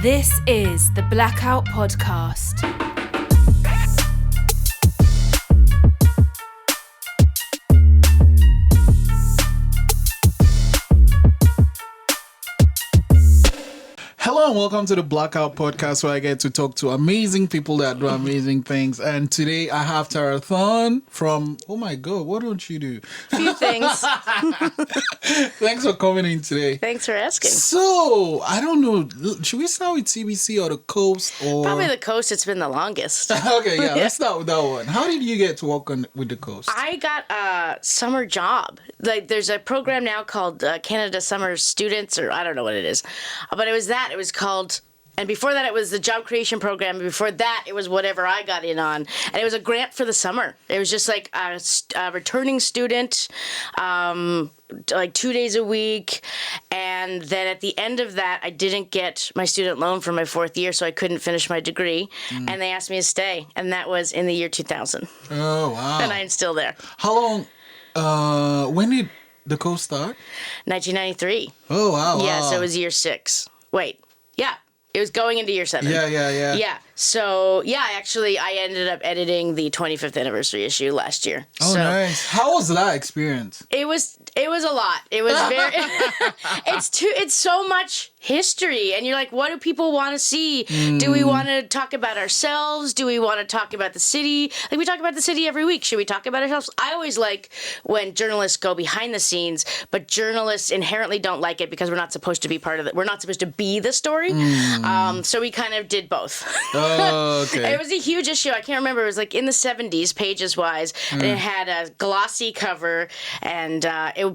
This is the Blackout Podcast. Hello and welcome to the Blackout Podcast, where I get to talk to amazing people that do amazing things. And today I have Thorne from, oh my God, what don't you do? A few things. Thanks for coming in today. Thanks for asking. So, I don't know, should we start with CBC or the Coast? Or Probably the Coast, it's been the longest. Okay, yeah, let's start with that one. How did you get to work with the Coast? I got a summer job. Like, there's a program now called Canada Summer Students, or I don't know what it is. But it was that. It was called, and before that it was the job creation program. Before that it was whatever I got in on. And it was a grant for the summer. It was just like a returning student, like 2 days a week. And then at the end of that, I didn't get my student loan for my fourth year, so I couldn't finish my degree. And they asked me to stay. And that was in the year 2000. Oh, wow. And I'm still there. How long, when did the Coast start? 1993. Oh, wow. Yeah, so it was year 6. Wait. Yeah, it was going into year 7. Yeah. Yeah, so, I ended up editing the 25th anniversary issue last year. Oh, so nice. How was that experience? It was a lot. It was very, it's so much history. And you're like, what do people want to see? Do we want to talk about ourselves? Do we want to talk about the city? Like, we talk about the city every week. Should we talk about ourselves? I always like when journalists go behind the scenes, but journalists inherently don't like it because we're not supposed to be part of it. We're not supposed to be the story. So we kind of did both. Oh, okay. It was a huge issue. I can't remember. It was like in the 70s, pages-wise, and it had a glossy cover, and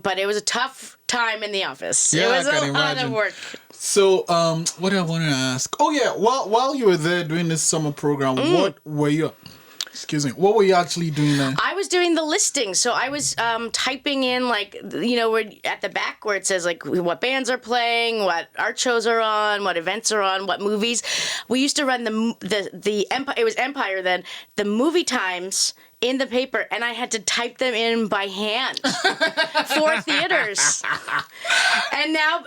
but it was a tough time in the office. Yeah, it was I can a lot imagine. of work. So, what I want to ask? Oh, yeah. While you were there doing this summer program, what were you actually doing there? I was doing the listing. So I was typing in, like, where at the back where it says, like, what bands are playing, what art shows are on, what events are on, what movies. We used to run the Empire. It was Empire then. The movie times in the paper, and I had to type them in by hand for theaters. And now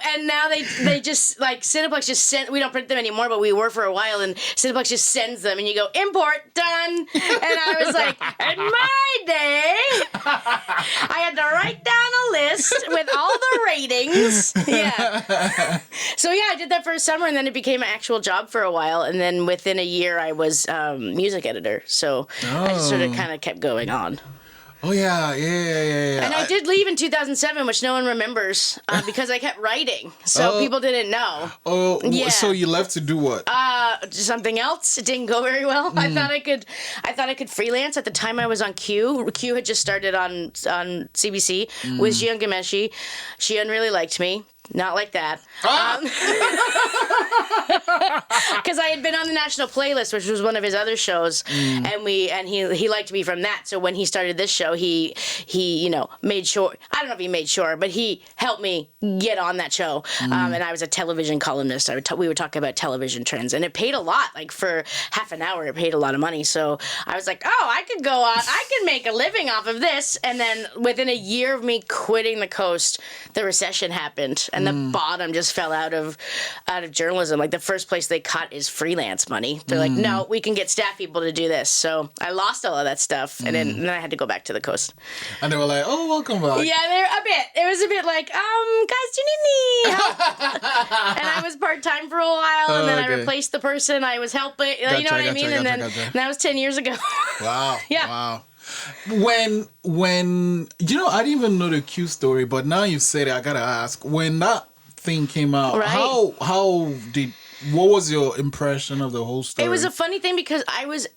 they just, like, Cineplex just sent, we don't print them anymore, but we were for a while, and Cineplex just sends them, and you go, import, done. And I was like, in my day, I had to write down a list with all the ratings. Yeah. So yeah, I did that for a summer, and then it became an actual job for a while, and then within a year I was music editor. So I just sort of kind of kept going on. Oh, yeah. And I did leave in 2007, which no one remembers, because I kept writing. So people didn't know. Oh, yeah. So you left to do what? Something else. It didn't go very well. I thought I could freelance. At the time I was on Q. Q had just started on CBC with Jian Gameshi. Jian really liked me. Not like that. Because I had been on the national playlist, which was one of his other shows, and he liked me from that. So when he started this show, he made sure, I don't know if he made sure, but he helped me get on that show. And I was a television columnist. We would talk about television trends, and it paid a lot. Like, for half an hour, it paid a lot of money. So I was like, oh, I could go on. I could make a living off of this. And then within a year of me quitting the Coast, the recession happened. And the bottom just fell out of journalism. Like, the first place they cut is freelance money. They're like, no, we can get staff people to do this. So I lost all of that stuff, and then I had to go back to the Coast. And they were like, oh, welcome back. Yeah, it was a bit like, guys, do you need any help? And I was part-time for a while, and then I replaced the person I was helping. You know what I mean? And that was 10 years ago. Wow. Yeah. Wow. When I didn't even know the Q story, but now you've said it, I gotta ask. When that thing came out, right. What was your impression of the whole story? It was a funny thing because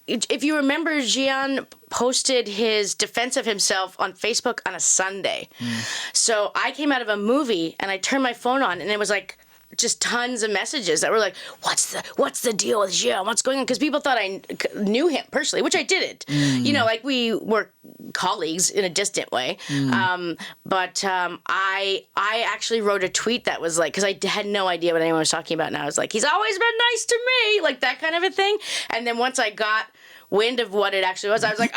if you remember, Jian posted his defense of himself on Facebook on a Sunday. So I came out of a movie and I turned my phone on and it was like, just tons of messages that were like, what's the deal with Jian? What's going on? Because people thought I knew him personally, which I didn't. Like, we were colleagues in a distant way. But I actually wrote a tweet that was like, because I had no idea what anyone was talking about, and I was like, he's always been nice to me, like that kind of a thing. And then once I got wind of what it actually was, I was like,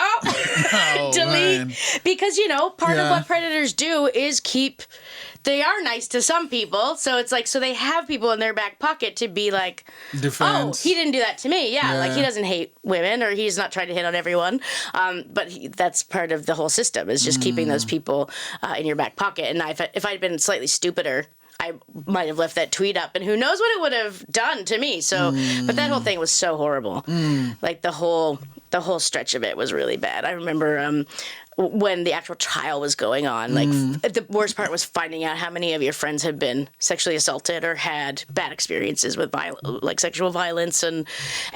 delete. Man. Because, part of what predators do is keep they are nice to some people. So it's like, so they have people in their back pocket to be like, Defense. oh, he didn't do that to me. Yeah, like he doesn't hate women, or he's not trying to hit on everyone. But that's part of the whole system, is just keeping those people in your back pocket. And if I'd been slightly stupider, I might have left that tweet up, and who knows what it would have done to me. So, but that whole thing was so horrible. Like the whole stretch of it was really bad. I remember when the actual trial was going on, like the worst part was finding out how many of your friends had been sexually assaulted or had bad experiences with like sexual violence, and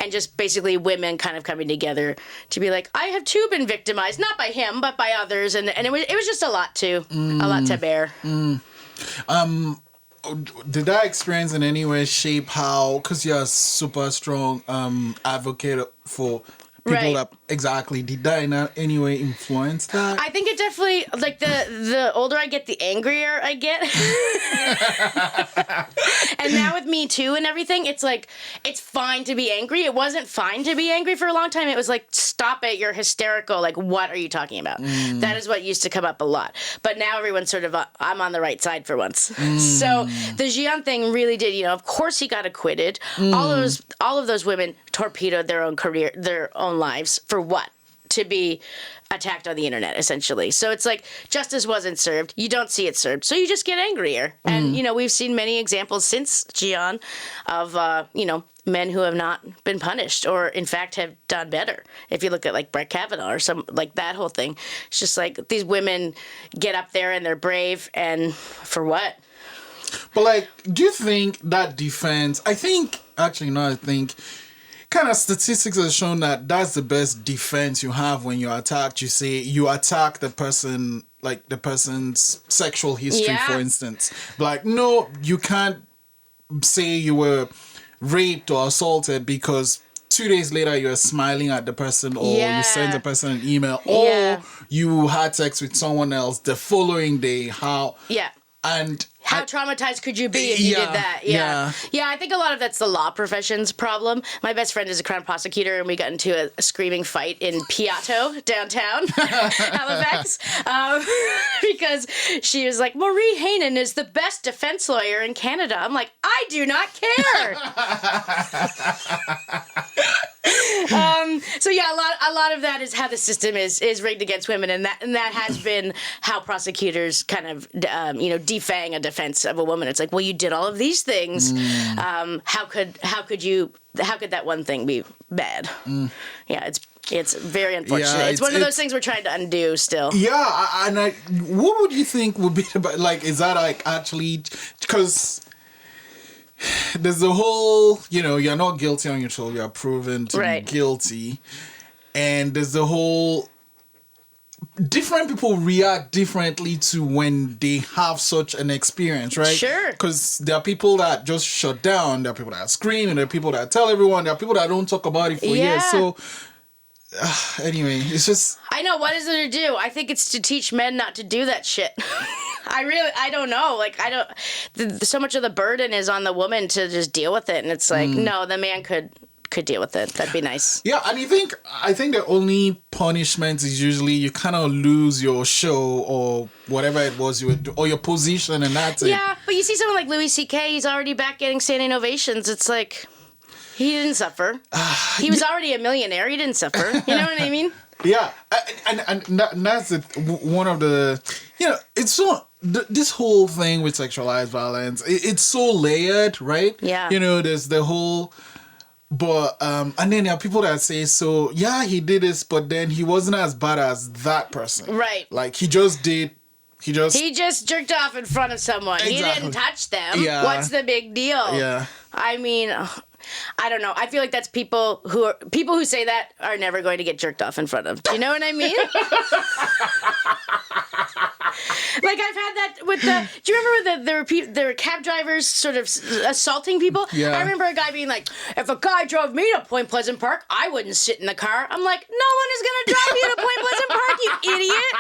just basically women kind of coming together to be like, I have too been victimized, not by him, but by others. And it was just a lot to bear. Did that experience in any way shape how, because you're a super strong advocate for people that, exactly, did that in any way influence that? I think it definitely, like, the older I get, the angrier I get. And now with Me Too and everything, it's like, it's fine to be angry. It wasn't fine to be angry for a long time. It was like, stop it, you're hysterical. Like, what are you talking about? That is what used to come up a lot. But now everyone's sort of, I'm on the right side for once. So the Jian thing really did, of course he got acquitted. All of those women torpedoed their own career, their own lives for what? To be attacked on the internet, essentially. So it's like, justice wasn't served. You don't see it served. So you just get angrier. And, we've seen many examples since Jian of, men who have not been punished, or in fact have done better. If you look at like Brett Kavanaugh or some, like that whole thing, it's just like these women get up there and they're brave, and for what? But like, do you think that defense, kind of statistics have shown that that's the best defense you have when you're attacked. You say you attack the person, like the person's sexual history, for instance. Like, no, you can't say you were raped or assaulted because 2 days later you're smiling at the person, or you send the person an email, or you had sex with someone else the following day. How traumatized could you be if you did that? Yeah, I think a lot of that's the law profession's problem. My best friend is a crown prosecutor, and we got into a screaming fight in Piatto, downtown Halifax, because she was like, Marie Heynen is the best defense lawyer in Canada. I'm like, I do not care. So yeah, a lot of that is how the system is rigged against women, and that has been how prosecutors kind of defang a defense of a woman. It's like, well, you did all of these things. How could that one thing be bad? Yeah, it's very unfortunate. Yeah, it's one of those things we're trying to undo still. Yeah, and what would you think would be about, like, is that like actually, because there's the whole, you're not guilty until you're proven to be guilty. And there's the whole, different people react differently to when they have such an experience, right? Sure. Because there are people that just shut down, there are people that scream, and there are people that tell everyone, there are people that don't talk about it for years. So anyway, it's just, I know, what is it to do? I think it's to teach men not to do that shit. I don't know. Like, so much of the burden is on the woman to just deal with it. And it's like, no, the man could deal with it. That'd be nice. Yeah, and I think the only punishment is usually you kind of lose your show or whatever it was you would do, or your position, and that's it. Yeah, but you see someone like Louis C.K., he's already back getting standing ovations. It's like, he didn't suffer. He was already a millionaire. He didn't suffer. You know what I mean? Yeah, and that's one of the, it's so, this whole thing with sexualized violence, it's so layered, right? Yeah. There's the whole, but, and then there are people that say, so, yeah, he did this, but then he wasn't as bad as that person. Right. Like, he just jerked off in front of someone. Exactly. He didn't touch them. Yeah. What's the big deal? Yeah. I mean, I don't know. I feel like that's people who say that are never going to get jerked off in front of. Do you know what I mean? Like, I've had that with do you remember there were cab drivers sort of assaulting people? Yeah. I remember a guy being like, if a guy drove me to Point Pleasant Park, I wouldn't sit in the car. I'm like, no one is going to drive you to Point Pleasant Park, you idiot.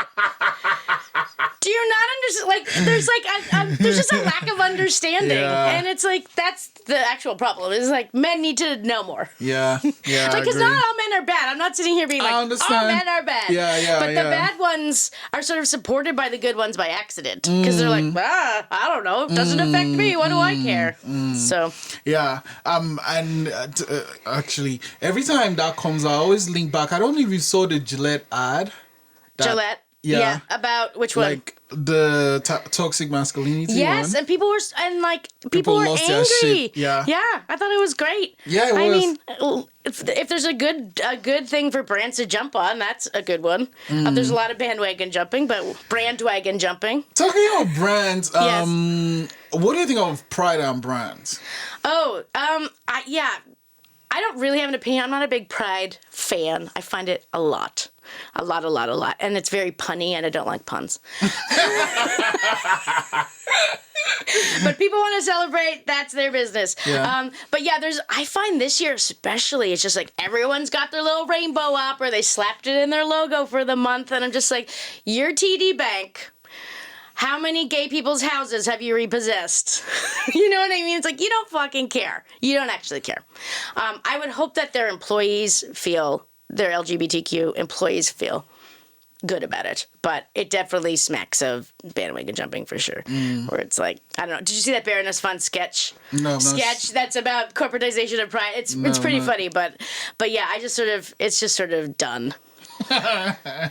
Do you do not understand. Like, there's just a lack of understanding, and it's like that's the actual problem. Is like men need to know more. Yeah. Like, because not all men are bad. I'm not sitting here being like, all men are bad. But the bad ones are sort of supported by the good ones by accident. Because they're like, I don't know. It doesn't affect me. What do I care? So. Yeah. Actually, every time that comes, I always link back. I don't know if you saw the Gillette ad. Gillette? Yeah. About which one? Like the toxic masculinity yes, one. And people were lost angry. their shit. Yeah, I thought it was great. Yeah, it was. I mean, if there's a good thing for brands to jump on, that's a good one. There's a lot of bandwagon jumping, but bandwagon jumping. Talking about brands, yes. What do you think of Pride on brands? Oh, I don't really have an opinion. I'm not a big Pride fan. I find it a lot. And it's very punny, and I don't like puns. But people want to celebrate. That's their business. Yeah. But yeah, I find this year especially, it's just like everyone's got their little rainbow up, or they slapped it in their logo for the month. And I'm just like, you're TD Bank. How many gay people's houses have you repossessed? You know what I mean? It's like, you don't fucking care. You don't actually care. I would hope that their LGBTQ employees feel good about it. But it definitely smacks of bandwagon jumping for sure. Where it's like, I don't know. Did you see that Baroness Fun sketch? No. Sketch that's about corporatization of Pride. It's pretty funny, but yeah, it's just sort of done. Everyone's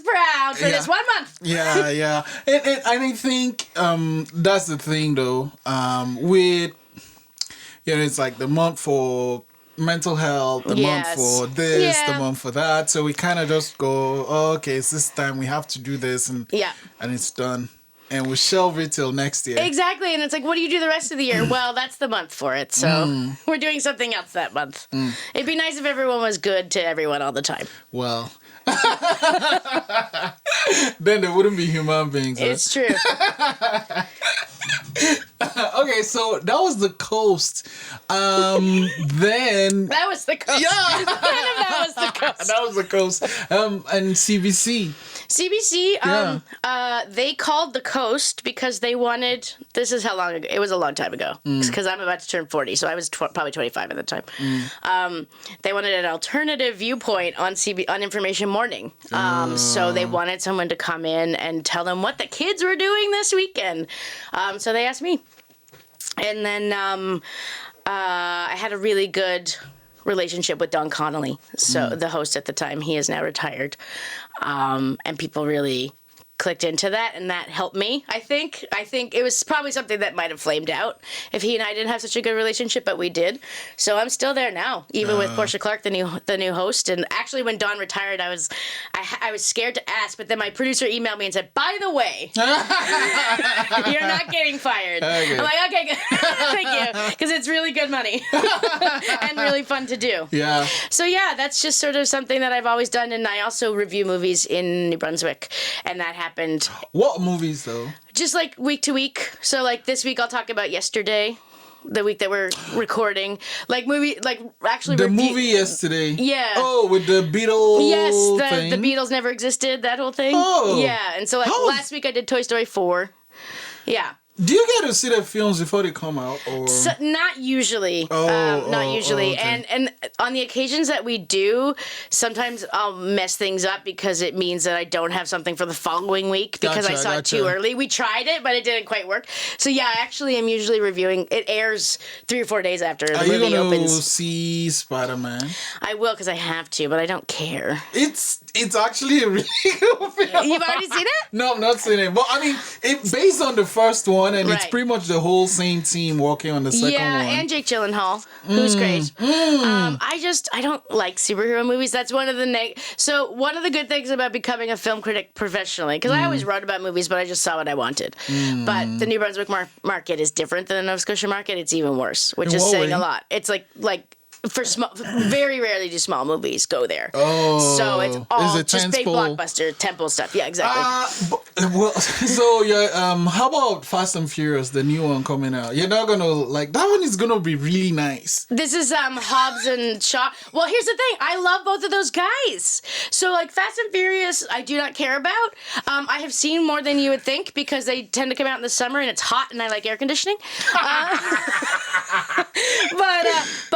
proud for this 1 month. Yeah. And I think that's the thing though. With it's like the month for mental health, the month for this, the month for that. So we kind of just go, okay, it's this time we have to do this, and it's done. And we shelve it till next year. Exactly. And it's like, what do you do the rest of the year? Well, that's the month for it. So we're doing something else that month. It'd be nice if everyone was good to everyone all the time. Well, then there wouldn't be human beings. It's true. Okay, so that was the coast. Then that was the coast. Yeah, that was the coast. That was the coast. And CBC. They called the coast because they wanted. This is how long ago? It was a long time ago. Because I'm about to turn 40, so I was probably 25 at the time. They wanted an alternative viewpoint on Information Morning. So they wanted someone to come in and tell them what the kids were doing this weekend. So they asked me. And then I had a really good relationship with Don Connolly, so the host at the time. He is now retired. And people really clicked into that, and that helped me. I think it was probably something that might have flamed out if he and I didn't have such a good relationship, but we did. So I'm still there now, even with Portia Clark, the new host. And actually, when Don retired, I was scared to ask, but then my producer emailed me and said, "By the way, you're not getting fired." Okay. I'm like, okay, good. Thank you, because it's really good money and really fun to do. Yeah. So yeah, that's just sort of something that I've always done, and I also review movies in New Brunswick, and that happened. What movies though? Just like week to week. So like this week I'll talk about yesterday, the week that we're recording. Like movie, like actually the movie yesterday. Yeah. Oh, with the Beatles. Yes, the Beatles never existed. That whole thing. Oh. Yeah, and so like last week I did Toy Story 4. Yeah. Do you get to see the films before they come out, or not usually? Not usually. Okay. And on the occasions that we do, sometimes I'll mess things up because it means that I don't have something for the following week because I saw it too early. We tried it, but it didn't quite work. So yeah, actually, I'm usually reviewing. It airs 3 or 4 days after the movie opens. Are you going to see Spider-Man? I will because I have to, but I don't care. It's actually a really good film. You've already seen it? No, I've not seen it. But I mean, it's based on the first one. And it's pretty much the whole same team working on the second one. Yeah, and Jake Gyllenhaal, who's great. I don't like superhero movies. That's one of the So one of the good things about becoming a film critic professionally, because I always wrote about movies, but I just saw what I wanted. But the New Brunswick market is different than the Nova Scotia market. It's even worse, which is saying a lot. It's like very rarely do small movies go there. Oh, so it's all just big tentpole? blockbuster temple stuff. Yeah, exactly. How about Fast and Furious, the new one coming out? You're not gonna like that one is gonna be really nice. This is Hobbs and Shaw. Well, here's the thing. I love both of those guys. So, like, Fast and Furious, I do not care about. I have seen more than you would think because they tend to come out in the summer and it's hot and I like air conditioning. But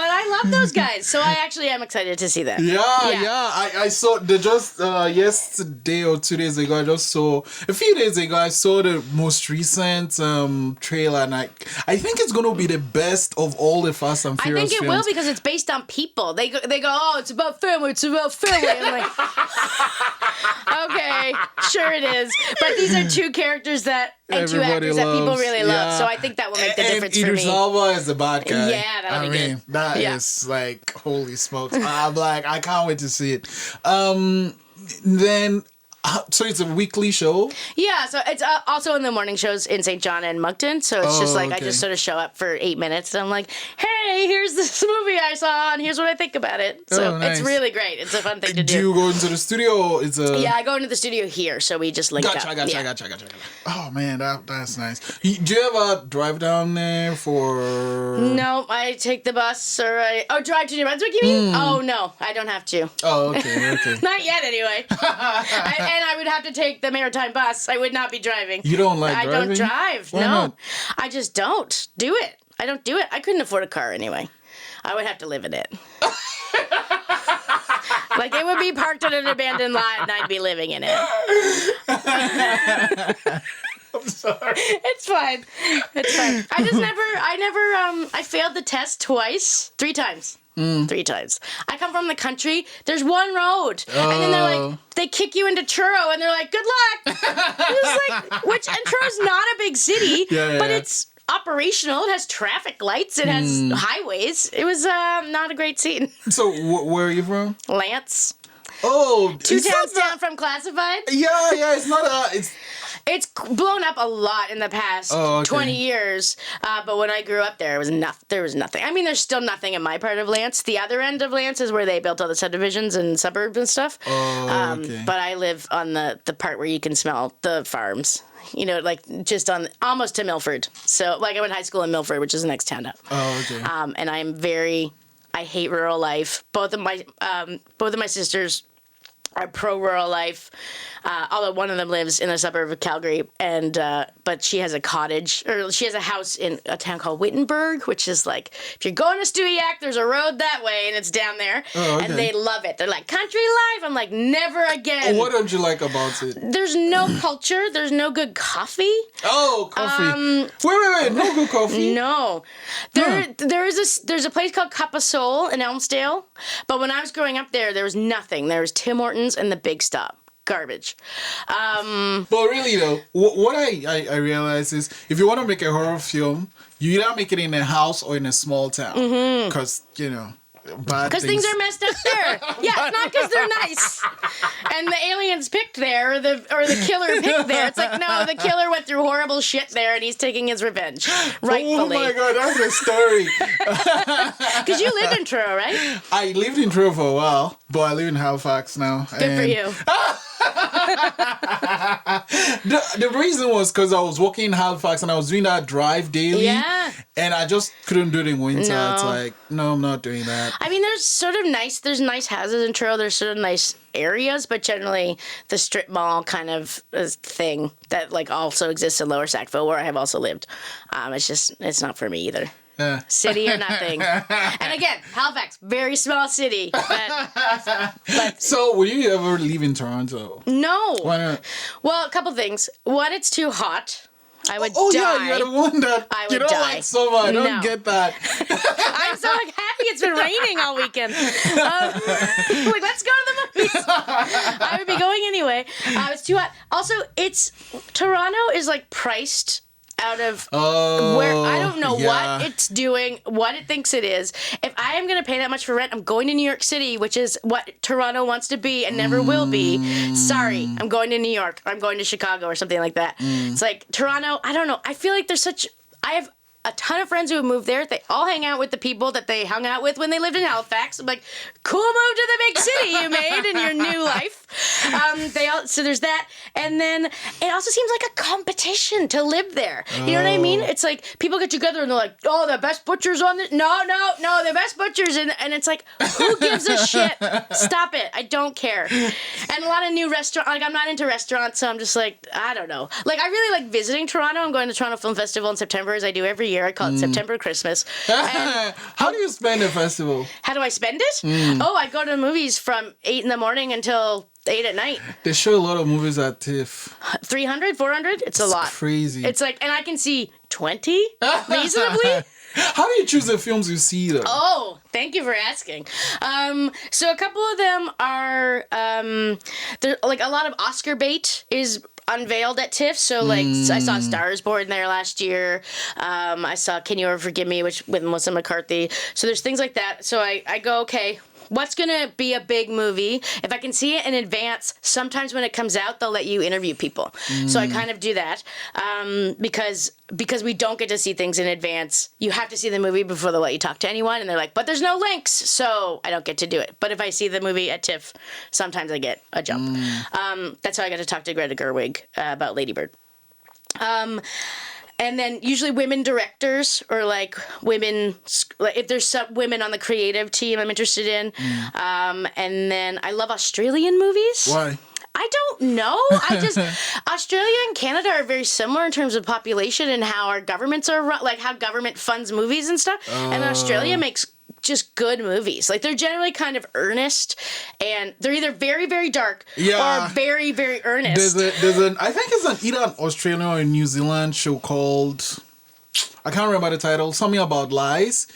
I love those guys. So I actually am excited to see that. Yeah. I saw just yesterday or 2 days ago. A few days ago, I saw the most recent trailer, and I think it's gonna be the best of all the Fast and Furious. I think it will because it's based on people. They go, oh, it's about family. It's about family. I'm like, okay, sure it is. But these are two characters that two actors that people really love. So I think that will make the difference for me. Idris Elba is the bad guy. Yeah, that'll be good. That is like, holy smokes. I'm like, I can't wait to see it. Then, so it's a weekly show? Yeah, so it's also in the morning shows in St. John and Moncton. So it's just like, I just sort of show up for 8 minutes and I'm like, hey, here's this movie I saw and here's what I think about it. So nice. It's really great. It's a fun thing to do. Do you go into the studio? Yeah, I go into the studio here, so we just link up. Gotcha. Oh, man, that's nice. Do you ever drive down there for... No, I take the bus or drive to New Brunswick, you mean? Oh, no, I don't have to. Oh, okay. Not yet, anyway. And I would have to take the Maritime bus. I would not be driving. You don't like driving? I don't drive. Why no. not? I just don't do it. I don't do it. I couldn't afford a car anyway. I would have to live in it. Like, it would be parked on an abandoned lot and I'd be living in it. I'm sorry. It's fine. I failed the test three times. 3 times. I come from the country. There's one road. And then they're like, they kick you into Truro and they're like, good luck. It's like, and Truro's not a big city, but it's operational. It has traffic lights. It has highways. It was not a great scene. So where are you from? Lance. Oh, 2 towns down from Classified. Yeah, it's not It's blown up a lot in the past 20 years, but when I grew up there was nothing. I mean, there's still nothing in my part of Lance. The other end of Lance is where they built all the subdivisions and suburbs and stuff. But I live on the part where you can smell the farms. You know, like just on almost to Milford. So, like, I went to high school in Milford, which is the next town up. Oh, okay. And I hate rural life. Both of my sisters are pro rural life. Although one of them lives in the suburb of Calgary, but she has a house in a town called Wittenberg, which is like, if you're going to Stewiacke, there's a road that way, and it's down there. Oh, okay. And they love it. They're like, country life? I'm like, never again. What don't you like about it? There's no culture. There's no good coffee. Oh, coffee. Wait. No good coffee? No. There's a place called Cup of Soul in Elmsdale, but when I was growing up there was nothing. There was Tim Hortons and the Big Stop. Garbage. But really though, what I realize is if you want to make a horror film, you either make it in a house or in a small town. Because, because things are messed up there. Yeah, it's not because they're nice. And the aliens picked there, or the killer picked there. It's like, no, the killer went through horrible shit there and he's taking his revenge. Rightfully. Oh my God, that's a story. Because you lived in Truro, right? I lived in Truro for a while, but I live in Halifax now. Good for you. The reason was because I was working in Halifax and I was doing that drive daily. Yeah. And I just couldn't do it in winter. No. It's like, no, I'm not doing that. I mean, there's nice houses in Truro. There's sort of nice areas, but generally the strip mall kind of thing that like also exists in Lower Sackville, where I have also lived. It's not for me either. Yeah. City or nothing. And again, Halifax, very small city. But so, will you ever live in Toronto? No. Why not? Well, a couple things. One, it's too hot. I would die. Oh, yeah, you're the one that you don't like summer. I don't get that. I'm so happy it's been raining all weekend. Like, let's go to the movies. I would be going anyway. It's too hot. Also, Toronto is like priced out of where I don't know what it's doing, what it thinks it is. If I am going to pay that much for rent, I'm going to New York City, which is what Toronto wants to be and never will be. Sorry, I'm going to New York, or I'm going to Chicago or something like that. It's like Toronto, I don't know. I feel like there's I have a ton of friends who have moved there. They all hang out with the people that they hung out with when they lived in Halifax. I'm like, cool move to the big city you made in your new life. So there's that. And then it also seems like a competition to live there. You know what I mean? It's like people get together and they're like, oh, the best butchers on the... No, the best butchers. And it's like, who gives a shit? Stop it. I don't care. And a lot of new restaurants. Like, I'm not into restaurants, so I'm just like, I don't know. Like, I really like visiting Toronto. I'm going to Toronto Film Festival in September, as I do every year. I call it September Christmas. And how do you spend a festival? how do I spend it? Oh, I go to the movies from 8 in the morning until 8 at night. They show a lot of movies at TIFF. 300, 400? It's a lot. Crazy. It's like, and I can see 20 reasonably. How do you choose the films you see, though? Oh, thank you for asking. So a couple of them are, like a lot of Oscar bait is unveiled at TIFF. So like I saw Stars Born there last year. I saw Can You Ever Forgive Me, which with Melissa McCarthy. So there's things like that. So I go, okay, what's going to be a big movie? If I can see it in advance, sometimes when it comes out, they'll let you interview people. So I kind of do that because we don't get to see things in advance. You have to see the movie before they'll let you talk to anyone. And they're like, but there's no links. So I don't get to do it. But if I see the movie at TIFF, sometimes I get a jump. That's how I got to talk to Greta Gerwig about Lady Bird. And then usually women directors or like women, like if there's some women on the creative team I'm interested in. And then I love Australian movies. Why? I don't know. Australia and Canada are very similar in terms of population and how our governments are run, like how government funds movies and stuff. And Australia makes just good movies. Like they're generally kind of earnest, and they're either very, very dark or very, very earnest. I think it's either an Australian or a New Zealand show called, I can't remember the title, something about lies.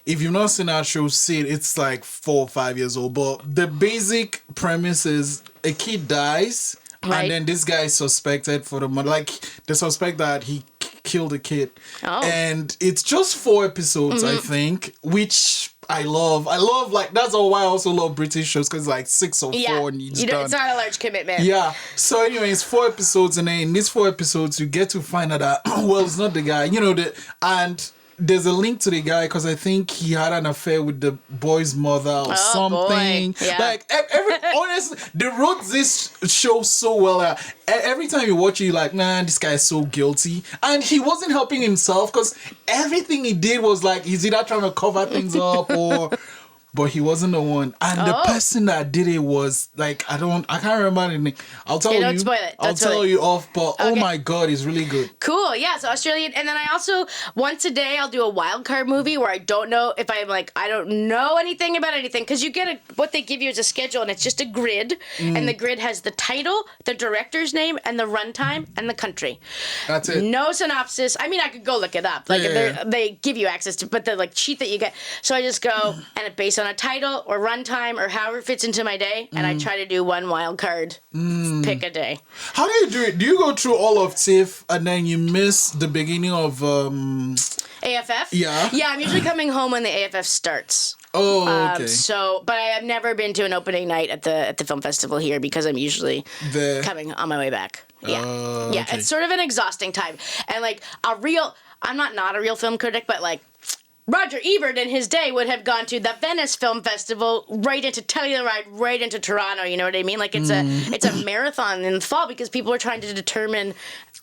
If you've not seen that show, see it. It's like 4 or 5 years old. But the basic premise is a kid dies, and then this guy is suspected for the murder. Like, they suspect that he killed a kid. Oh. And it's just 4 episodes, I think, which I love. Like, that's why I also love British shows, because it's like 6 or 4 and it's done. It's not a large commitment. Yeah. So anyway, it's 4 episodes, and then in these 4 episodes, you get to find out that, well, it's not the guy. You know, and there's a link to the guy because I think he had an affair with the boy's mother or something. Yeah. Like, honestly, they wrote this show so well. Every time you watch it, you're like, nah, this guy is so guilty. And he wasn't helping himself because everything he did was like, he's either trying to cover things up or... But he wasn't the one. And the person that did it was like, I can't remember the name. I'll tell you. Don't spoil it. I'll tell you off, but oh my God, it's really good. Cool. Yeah. So Australian. And then I also, once a day, I'll do a wild card movie where I don't know if I'm like, I don't know anything about anything. Because you get what they give you is a schedule, and it's just a grid. And the grid has the title, the director's name, and the runtime, and the country. That's it. No synopsis. I mean, I could go look it up. Like, they give you access to, but the like sheet that you get. So I just go, and it's based on a title or runtime or however it fits into my day, and I try to do one wild card, pick a day. How do you do it? Do you go through all of TIFF and then you miss the beginning of AFF? Yeah. Yeah, I'm usually coming home when the AFF starts. Oh, okay. But I have never been to an opening night at the film festival here because I'm usually coming on my way back. Yeah. Yeah, okay. It's sort of an exhausting time. And like I'm not a real film critic, but like Roger Ebert in his day would have gone to the Venice Film Festival right into Telluride, right into Toronto, you know what I mean? Like it's a marathon in the fall because people are trying to determine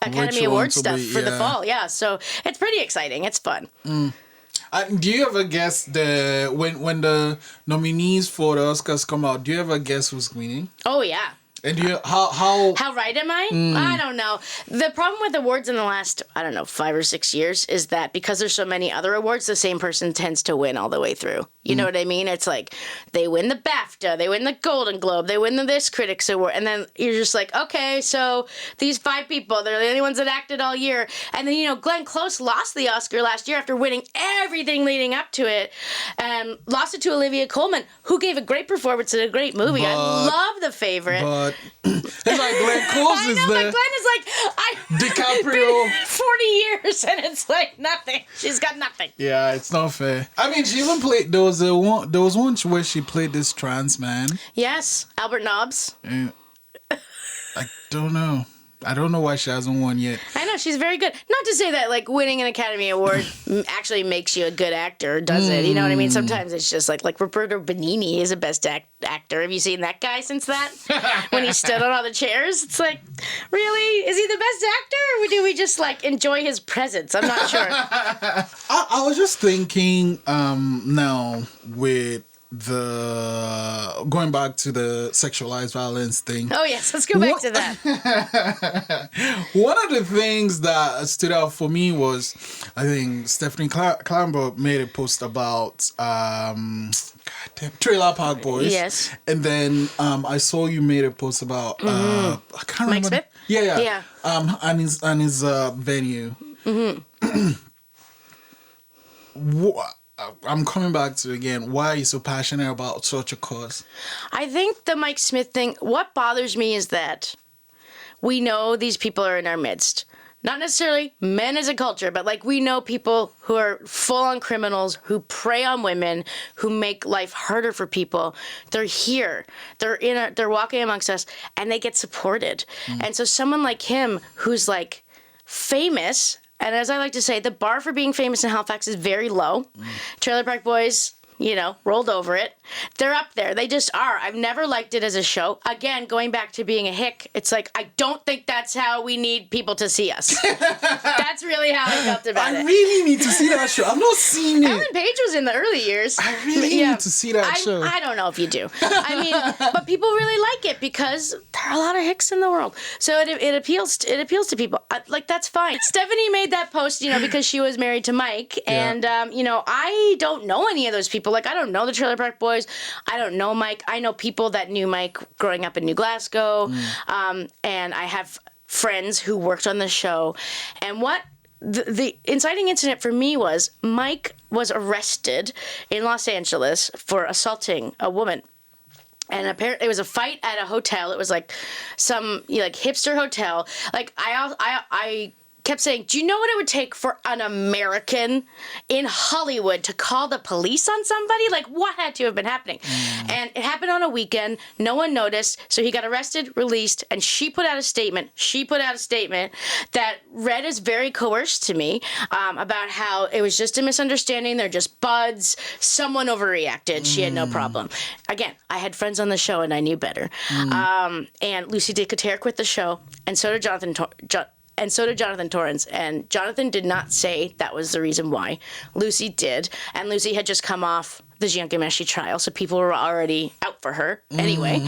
Academy Award stuff for the fall. Yeah, so it's pretty exciting. It's fun. Do you ever guess when the nominees for the Oscars come out, do you ever guess who's winning? Oh, yeah. And how right am I? I don't know. The problem with awards in the last, 5 or 6 years is that because there's so many other awards, the same person tends to win all the way through. You know what I mean? It's like they win the BAFTA, they win the Golden Globe, they win the This Critics Award, and then you're just like, okay, so these 5 people, they're the only ones that acted all year. And then, Glenn Close lost the Oscar last year after winning everything leading up to it, and lost it to Olivia Colman, who gave a great performance in a great movie. I love The Favorite. But it's like Glenn Close is there. But Glenn is like, DiCaprio. 40 years, and it's like nothing. She's got nothing. Yeah, it's not fair. I mean, she even played. There was one where she played this trans man. Yes, Albert Nobbs. I don't know. I don't know why she hasn't won yet. I know. no, she's very good. Not to say that like winning an Academy Award actually makes you a good actor, does it? You know what I mean? Sometimes it's just like Roberto Benigni is the best actor. Have you seen that guy since that? When he stood on all the chairs? It's like, really? Is he the best actor? Or do we just like enjoy his presence? I'm not sure. I was just thinking now with the going back to the sexualized violence thing. Oh yes, let's go back to that. One of the things that stood out for me was, I think Stephanie Clamber made a post about Trailer Park Boys. Yes. And then I saw you made a post about I can't Mike remember. Smith? Yeah. And his venue. I'm coming back to it again. Why are you so passionate about such a cause? I think the Mike Smith thing, what bothers me is that we know these people are in our midst. Not necessarily men as a culture, but like we know people who are full-on criminals, who prey on women, who make life harder for people. They're here. They're walking amongst us, and they get supported. And so someone like him who's like famous, and as I like to say, the bar for being famous in Halifax is very low. Trailer Park Boys, rolled over it. They're up there. They just are. I've never liked it as a show. Again, going back to being a hick, it's like, I don't think that's how we need people to see us. That's really how I felt about it. I really need to see that show. I've not seen it. Ellen Page was in the early years. I really need to see that show. I don't know if you do. I mean, but people really like it because there are a lot of hicks in the world. So it appeals to people. Like, that's fine. Stephanie made that post, because she was married to Mike. And, I don't know any of those people. Like, I don't know the Trailer Park Boys. I don't know Mike. I know people that knew Mike growing up in New Glasgow. And I have friends who worked on the show. And what the inciting incident for me was Mike was arrested in Los Angeles for assaulting a woman. And apparently it was a fight at a hotel. It was like some hipster hotel. Like I kept saying, do you know what it would take for an American in Hollywood to call the police on somebody? Like, what had to have been happening? And it happened on a weekend. No one noticed. So he got arrested, released, and she put out a statement. That read as very coerced to me about how it was just a misunderstanding. They're just buds. Someone overreacted. She had no problem. Again, I had friends on the show, and I knew better. And Lucy DeCotere quit the show, and so did Jonathan Torrance. And Jonathan did not say that was the reason why. Lucy did. And Lucy had just come off the Giancomeshi trial, so people were already out for her anyway.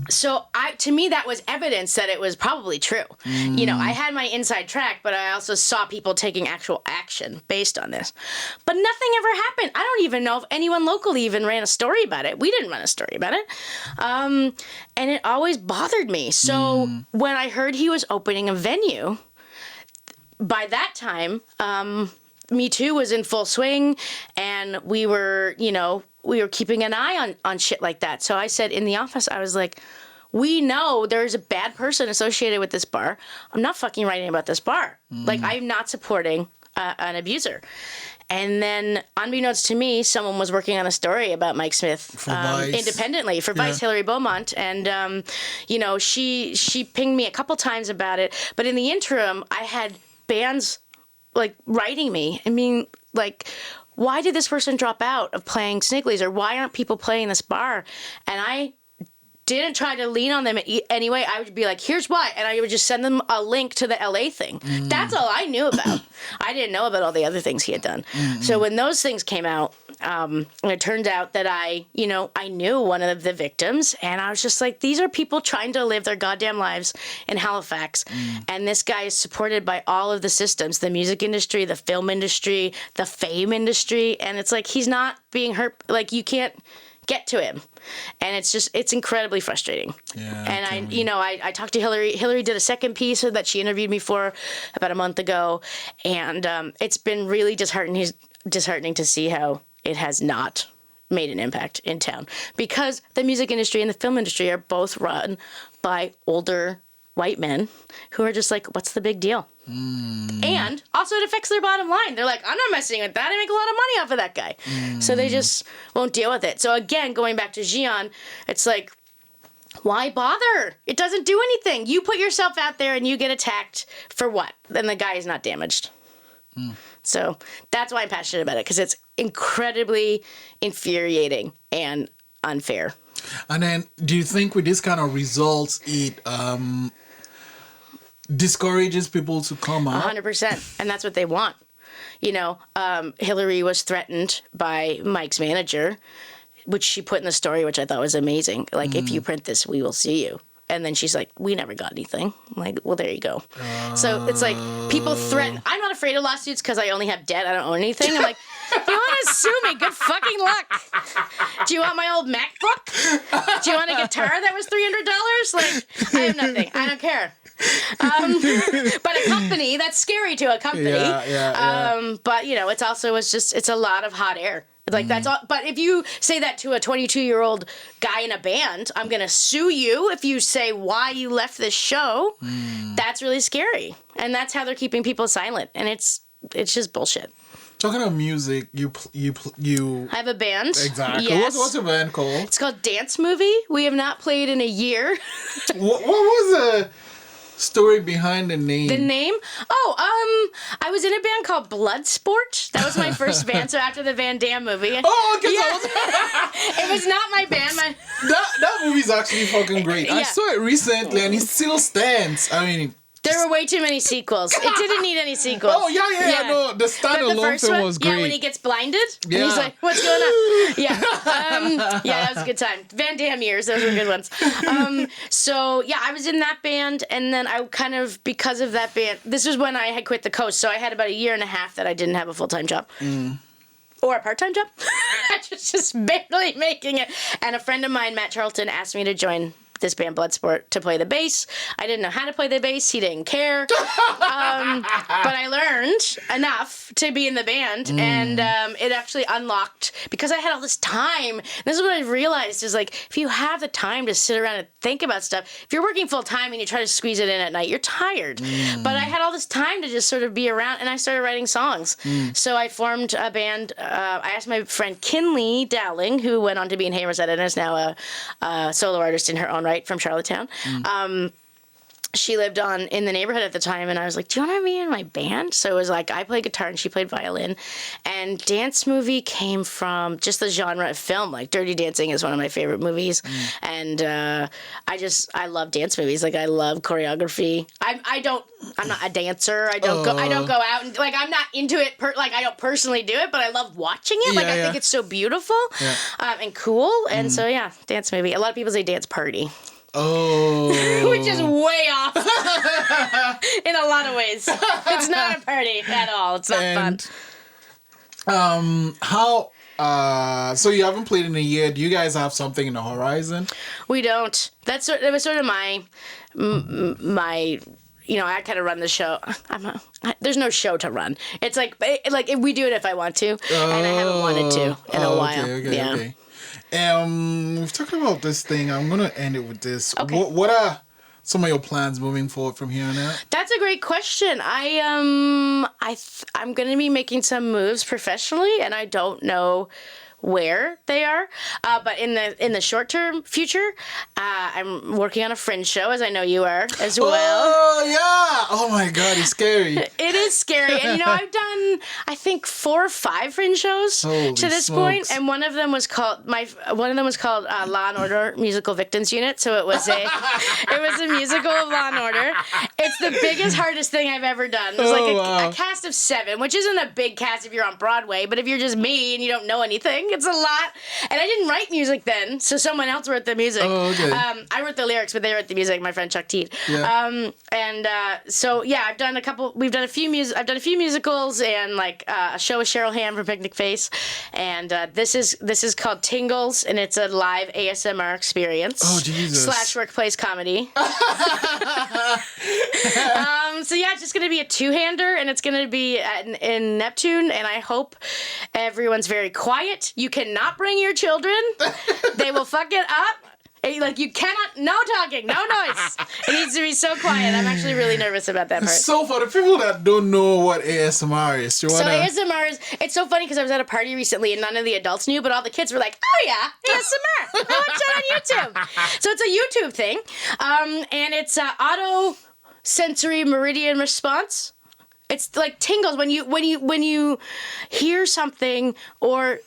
So to me, that was evidence that it was probably true. I had my inside track, but I also saw people taking actual action based on this. But nothing ever happened. I don't even know if anyone locally even ran a story about it. We didn't run a story about it. And it always bothered me. So when I heard he was opening a venue, by that time, Me Too was in full swing, and we were keeping an eye on shit like that. So I said in the office, I was like, we know there's a bad person associated with this bar. I'm not fucking writing about this bar. Like, I'm not supporting an abuser. And then, unbeknownst to me, someone was working on a story about Mike Smith independently for Vice, Hillary Beaumont. And, she pinged me a couple times about it. But in the interim, I had bands, writing me. I mean, why did this person drop out of playing Snigley's, or why aren't people playing this bar? And I didn't try to lean on them anyway. I would be like, here's why. And I would just send them a link to the LA thing. That's all I knew about. I didn't know about all the other things he had done. So when those things came out, it turned out that I knew one of the victims, and I was just like, these are people trying to live their goddamn lives in Halifax. And this guy is supported by all of the systems, the music industry, the film industry, the fame industry. And it's like, he's not being hurt. Like, you can't get to him. And it's incredibly frustrating. Yeah, and I talked to Hillary. Hillary did a second piece that she interviewed me for about a month ago. And it's been really disheartening to see how it has not made an impact in town, because the music industry and the film industry are both run by older white men who are just like, what's the big deal? And also it affects their bottom line. They're like, I'm not messing with that. I make a lot of money off of that guy. So they just won't deal with it. So again, going back to Gian, it's like, Why bother? It doesn't do anything. You put yourself out there and you get attacked for what? Then the guy is not damaged. So that's why I'm passionate about it, because it's incredibly infuriating and unfair. And then, do you think with this kind of results, it discourages people to come out? 100%. And that's what they want. You know, Hillary was threatened by Mike's manager, which she put in the story, which I thought was amazing. Like, if you print this, we will sue you. And then she's like, we never got anything. I'm like, well, there you go. So it's like people threaten. I'm not afraid of lawsuits because I only have debt. I don't own anything. I'm like, if you want to sue me, good fucking luck. Do you want my old MacBook? Do you want a guitar that was $300? Like, I have nothing. I don't care. But a company, that's scary to a company. Yeah. But, you know, it's a lot of hot air. Like, that's all. But if you say that to a 22-year-old guy in a band, I'm going to sue you if you say why you left this show. That's really scary. And that's how they're keeping people silent. And it's just bullshit. Talking about music, you I have a band. Exactly. Yes. What's your band called? It's called Dance Movie. We have not played in a year. What was the story behind the name? The name? Oh, I was in a band called Bloodsport. That was my first band. So after the Van Damme movie. Oh, okay. Yeah. It was not my band. That movie's actually fucking great. I saw it recently and it still stands. I mean, there were way too many sequels. It didn't need any sequels. Oh, yeah. No, the standalone film was great. Yeah, when he gets blinded. Yeah. And he's like, what's going on? Yeah. Yeah, that was a good time. Van Damme years. Those were good ones. So, yeah, I was in that band. And then I kind of, because of that band, this was when I had quit the Coast. So I had about a year and a half that I didn't have a full-time job. Or a part-time job. I was just barely making it. And a friend of mine, Matt Charlton, asked me to join this band Bloodsport to play the bass. I didn't know how to play the bass. He didn't care. But I learned enough to be in the band, and it actually unlocked, because I had all this time. This is what I realized is, like, if you have the time to sit around and think about stuff, if you're working full time and you try to squeeze it in at night, you're tired. But I had all this time to just sort of be around, and I started writing songs. So I formed a band. I asked my friend Kinley Dowling, who went on to be in Hey Rosetta and is now a solo artist in her own right, from Charlottetown. She lived in the neighborhood at the time, and I was like, do you want to be in my band? So it was like, I played guitar and she played violin. And Dance Movie came from just the genre of film. Like, Dirty Dancing is one of my favorite movies. And I love dance movies. Like, I love choreography. I'm not a dancer. I don't go out and, like, I'm not into it. I don't personally do it, but I love watching it. Like, I think it's so beautiful and cool. And so, yeah, Dance Movie. A lot of people say dance party. Oh. Which is way off in a lot of ways. It's not a party at all. It's not fun. So you haven't played in a year. Do you guys have something in the horizon? We don't. It was sort of my you know, I kind of run the show. There's no show to run. It's like we do it if I want to, and I haven't wanted to in a while. Okay. We've talked about this thing. I'm gonna end it with this. Okay. What are some of your plans moving forward from here on out? That's a great question. I'm gonna be making some moves professionally, and I don't know where they are, but in the short term future, I'm working on a Fringe show, as I know you are as well. Oh yeah! Oh my God, it's scary. It is scary, and you know, I've done I think 4 or 5 Fringe shows to this point, and one of them was called Law and Order Musical Victims Unit. So it was a musical of Law and Order. It's the biggest, hardest thing I've ever done. It was a cast of 7, which isn't a big cast if you're on Broadway, but if you're just me and you don't know anything, it's a lot. And I didn't write music then, so someone else wrote the music. Oh, okay. I wrote the lyrics, but they wrote the music, my friend Chuck Teed. Yeah. So yeah, I've done a few musicals and like a show with Cheryl Ham from Picnic Face. And this is called Tingles, and it's a live ASMR experience. Oh, Jesus. / workplace comedy. So yeah, it's just going to be a 2-hander, and it's going to be in Neptune, and I hope everyone's very quiet. You cannot bring your children. They will fuck it up. Like, you cannot, no talking, no noise. It needs to be so quiet. I'm actually really nervous about that part. So for the people that don't know what ASMR is, ASMR is, it's so funny because I was at a party recently and none of the adults knew, but all the kids were like, oh yeah, ASMR. I watch that on YouTube. So it's a YouTube thing. And it's auto sensory meridian response. It's like tingles when you hear something or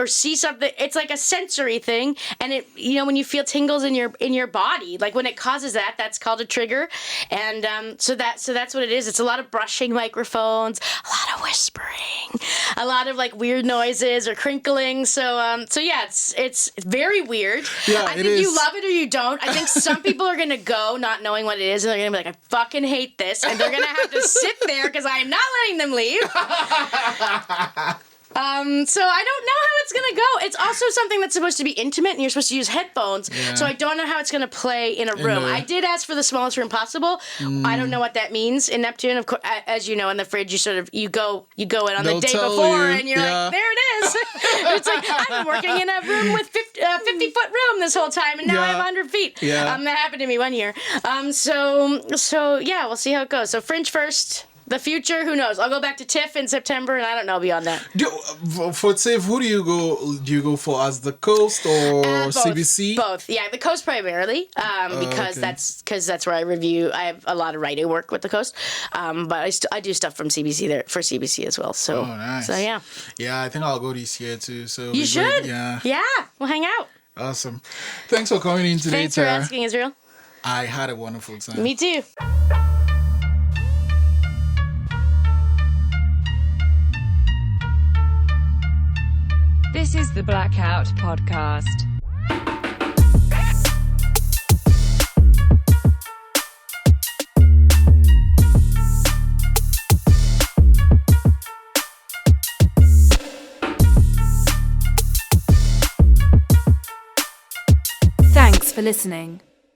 see something. It's like a sensory thing, and it, you know, when you feel tingles in your body, like when it causes that, that's called a trigger. And so that's what it is. It's a lot of brushing microphones, a lot of whispering, a lot of like weird noises or crinkling. So yeah, it's very weird. Yeah, I think you love it or you don't. I think some people are gonna go not knowing what it is, and they're gonna be like, I fucking hate this, and they're gonna have to sit there because I am not letting them leave. So I don't know how it's going to go. It's also something that's supposed to be intimate, and you're supposed to use headphones. Yeah. So I don't know how it's going to play in a room. I did ask for the smallest room possible. I don't know what that means in Neptune. Of course, as you know, in the fridge, you go in on the day before, and you're like, there it is. It's like, I've been working in a room with 50-foot room this whole time, and now I have 100 feet. Yeah. That happened to me one year. So yeah, we'll see how it goes. So Fringe first. The future, who knows? I'll go back to TIFF in September, and I don't know beyond that. For TIFF, who do you go? Do you go for as the Coast or both, CBC? Both, yeah, the Coast primarily, because that's where I review. I have a lot of writing work with the Coast, but I do stuff from CBC there for CBC as well. So, nice. So yeah. Yeah, I think I'll go this year too. So you should. Great. Yeah. Yeah, we'll hang out. Awesome. Thanks for coming in today, Thanks for asking, Israel. I had a wonderful time. Me too. This is the Blackout Podcast. Thanks for listening.